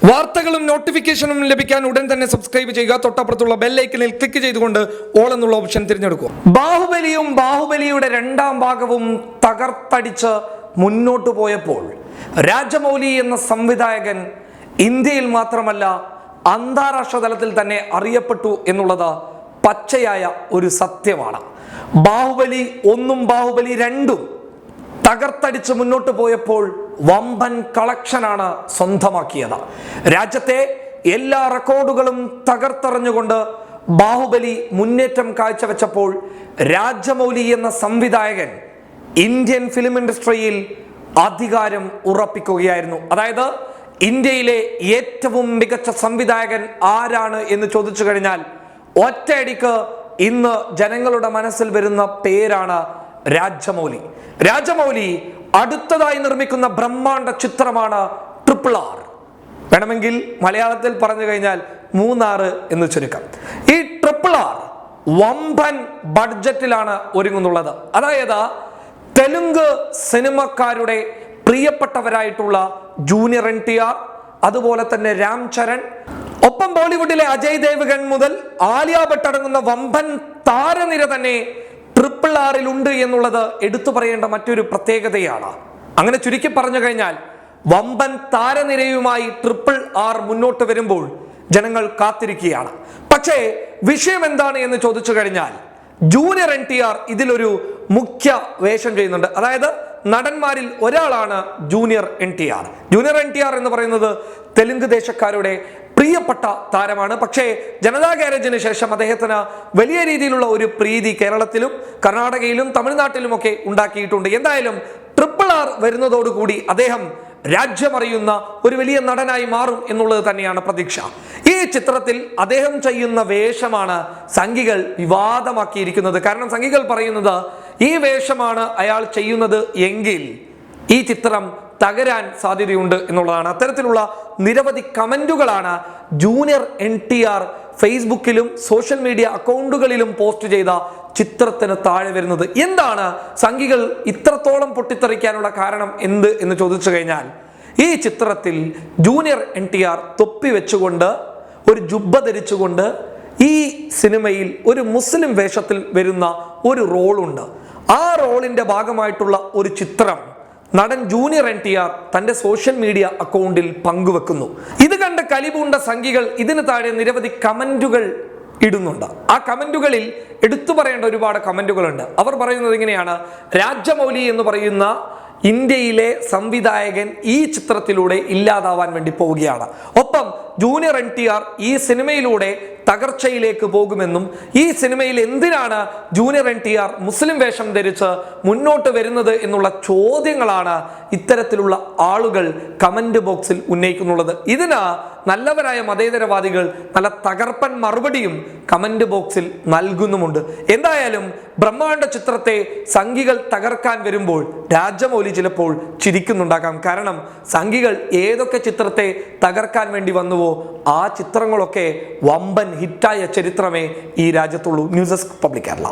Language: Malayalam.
വാർത്തകളും നോട്ടിഫിക്കേഷനും ലഭിക്കാൻ ഉടൻ തന്നെ സബ്സ്ക്രൈബ് ചെയ്യുക. തൊട്ടപ്പുറത്തുള്ള ബെൽ ഐക്കണിൽ ക്ലിക്ക് ചെയ്തുകൊണ്ട് ഓൾ എന്നുള്ള ഓപ്ഷൻ തിരഞ്ഞെടുക്കുക. ബാഹുബലിയും ബാഹുബലിയുടെ രണ്ടാം ഭാഗവും തകർത്തടിച്ച് മുന്നോട്ടു പോയപ്പോൾ രാജമൗലി എന്ന സംവിധായകൻ ഇന്ത്യയിൽ മാത്രമല്ല അന്താരാഷ്ട്ര തലത്തിൽ തന്നെ അറിയപ്പെട്ടു എന്നുള്ളത് പച്ചയായ ഒരു സത്യമാണ്. ബാഹുബലി 1ഉം ബാഹുബലി 2ഉം തകർത്തടിച്ച് മുന്നോട്ട് പോയപ്പോൾ വമ്പൻ കളക്ഷനാണ് സ്വന്തമാക്കിയത്. രാജ്യത്തെ എല്ലാ റെക്കോർഡുകളും തകർത്തെറിഞ്ഞുകൊണ്ട് ബാഹുബലി മുന്നേറ്റം കാഴ്ചവെച്ചപ്പോൾ രാജമൗലി എന്ന സംവിധായകൻ ഇന്ത്യൻ ഫിലിം ഇൻഡസ്ട്രിയിൽ അധികാരം ഉറപ്പിക്കുകയായിരുന്നു. അതായത് ഇന്ത്യയിലെ ഏറ്റവും മികച്ച സംവിധായകൻ ആരാണ് എന്ന് ചോദിച്ചു കഴിഞ്ഞാൽ ഒറ്റയടിക്ക് ഇന്ന് ജനങ്ങളുടെ മനസ്സിൽ വരുന്ന പേരാണ് രാജമൗലി. രാജമൗലി അടുത്തതായി നിർമ്മിക്കുന്ന ബ്രഹ്മാണ്ഡ ചിത്രമാണ് RRR. വേണമെങ്കിൽ മലയാളത്തിൽ പറഞ്ഞു കഴിഞ്ഞാൽ 3R എന്ന് ചുരുക്കം. ഈ RRR വമ്പൻ ബഡ്ജറ്റിലാണ് ഒരുങ്ങുന്നുള്ളത്. അതായത് തെലുങ്ക് സിനിമക്കാരുടെ പ്രിയപ്പെട്ടവരായിട്ടുള്ള ജൂനിയർ NTR, അതുപോലെ തന്നെ രാം ചരൺ, ഒപ്പം ബോളിവുഡിലെ അജയ് ദേവ്ഗൺ മുതൽ ആലിയ ഭട്ട് അടങ്ങുന്ന വമ്പൻ താരനിര തന്നെ RRR ഉണ്ട് എന്നുള്ളത് എടുത്തു പറയേണ്ട മറ്റൊരു പ്രത്യേകതയാണ്. അങ്ങനെ ചുരുക്കി പറഞ്ഞു കഴിഞ്ഞാൽ വമ്പൻ താരനിരയുമായി RRR മുന്നോട്ട് വരുമ്പോൾ ജനങ്ങൾ കാത്തിരിക്കുകയാണ്. പക്ഷേ വിഷയം എന്താണ് എന്ന് ചോദിച്ചു കഴിഞ്ഞാൽ ജൂനിയർ NTR ഇതിലൊരു മുഖ്യ വേഷം ചെയ്യുന്നുണ്ട്. അതായത് നടന്മാരിൽ ഒരാളാണ് ജൂനിയർ NTR. ജൂനിയർ NTR എന്ന് പറയുന്നത് തെലുങ്ക് ദേശക്കാരുടെ പ്രിയപ്പെട്ട താരമാണ്. പക്ഷേ ജനതാ ഗ്യാരേജിന് ശേഷം അദ്ദേഹത്തിന് വലിയ രീതിയിലുള്ള ഒരു പ്രീതി കേരളത്തിലും കർണാടകയിലും തമിഴ്നാട്ടിലുമൊക്കെ ഉണ്ടാക്കിയിട്ടുണ്ട്. എന്തായാലും RRR വരുന്നതോടുകൂടി അദ്ദേഹം രാജ്യമറിയുന്ന ഒരു വലിയ നടനായി മാറും എന്നുള്ളത് തന്നെയാണ് പ്രതീക്ഷ. ഈ ചിത്രത്തിൽ അദ്ദേഹം ചെയ്യുന്ന വേഷമാണ് സംഘികൾ വിവാദമാക്കിയിരിക്കുന്നത്. കാരണം സംഘികൾ പറയുന്നത് ഈ വേഷമാണ് അയാൾ ചെയ്യുന്നത് എങ്കിൽ ഈ ചിത്രം തകരാൻ സാധ്യതയുണ്ട് എന്നുള്ളതാണ്. അത്തരത്തിലുള്ള നിരവധി കമന്റുകളാണ് ജൂനിയർ NTR ഫേസ്ബുക്കിലും സോഷ്യൽ മീഡിയ അക്കൗണ്ടുകളിലും പോസ്റ്റ് ചെയ്ത ചിത്രത്തിന് താഴെ വരുന്നത്. എന്താണ് സംഘികൾ ഇത്രത്തോളം പൊട്ടിത്തെറിക്കാനുള്ള കാരണം എന്ന് ചോദിച്ചു കഴിഞ്ഞാൽ ഈ ചിത്രത്തിൽ ജൂനിയർ NTR തൊപ്പി വെച്ചുകൊണ്ട് ഒരു ജുബ്ബ ധരിച്ചുകൊണ്ട് ഈ സിനിമയിൽ ഒരു മുസ്ലിം വേഷത്തിൽ വരുന്ന ഒരു റോളുണ്ട്. ആ റോളിന്റെ ഭാഗമായിട്ടുള്ള ഒരു ചിത്രം നടൻ ജൂനിയർ NTR തന്റെ സോഷ്യൽ മീഡിയ അക്കൗണ്ടിൽ പങ്കുവെക്കുന്നു. ഇത് കണ്ട് കലിപൂണ്ട സംഘികൾ ഇതിന് താഴെ നിരവധി കമന്റുകൾ ഇടുന്നുണ്ട്. ആ കമന്റുകളിൽ എടുത്തു പറയേണ്ട ഒരുപാട് കമന്റുകളുണ്ട്. അവർ പറയുന്നത് ഇങ്ങനെയാണ്: രാജമൗലി എന്ന് പറയുന്ന ഇന്ത്യയിലെ സംവിധായകൻ ഈ ചിത്രത്തിലൂടെ ഇല്ലാതാവാൻ വേണ്ടി പോവുകയാണ്. ഒപ്പം ജൂനിയർ NTR ഈ സിനിമയിലൂടെ തകർച്ചയിലേക്ക് പോകുമെന്നും ഈ സിനിമയിൽ എന്തിനാണ് ജൂനിയർ NTR മുസ്ലിം വേഷം ധരിച്ച് മുന്നോട്ട് വരുന്നത് എന്നുള്ള ചോദ്യങ്ങളാണ് ഇത്തരത്തിലുള്ള ആളുകൾ കമന്റ് ബോക്സിൽ ഉന്നയിക്കുന്നുള്ളത്. ഇതിന് നല്ലവരായ മതേതരവാദികൾ നല്ല തകർപ്പൻ മറുപടിയും കമന്റ് ബോക്സിൽ നൽകുന്നുമുണ്ട്. എന്തായാലും ബ്രഹ്മാണ്ഡ ചിത്രത്തെ സംഘികൾ തകർക്കാൻ വരുമ്പോൾ രാജമൗലി ചിലപ്പോൾ ചിരിക്കുന്നുണ്ടാകാം. കാരണം സംഘികൾ ഏതൊക്കെ ചിത്രത്തെ തകർക്കാൻ വേണ്ടി വന്നുവോ ആ ചിത്രങ്ങളൊക്കെ വമ്പൻ ഹിറ്റായ ചരിത്രമേ ഈ രാജ്യത്തുള്ളൂ. News desk public Kerala.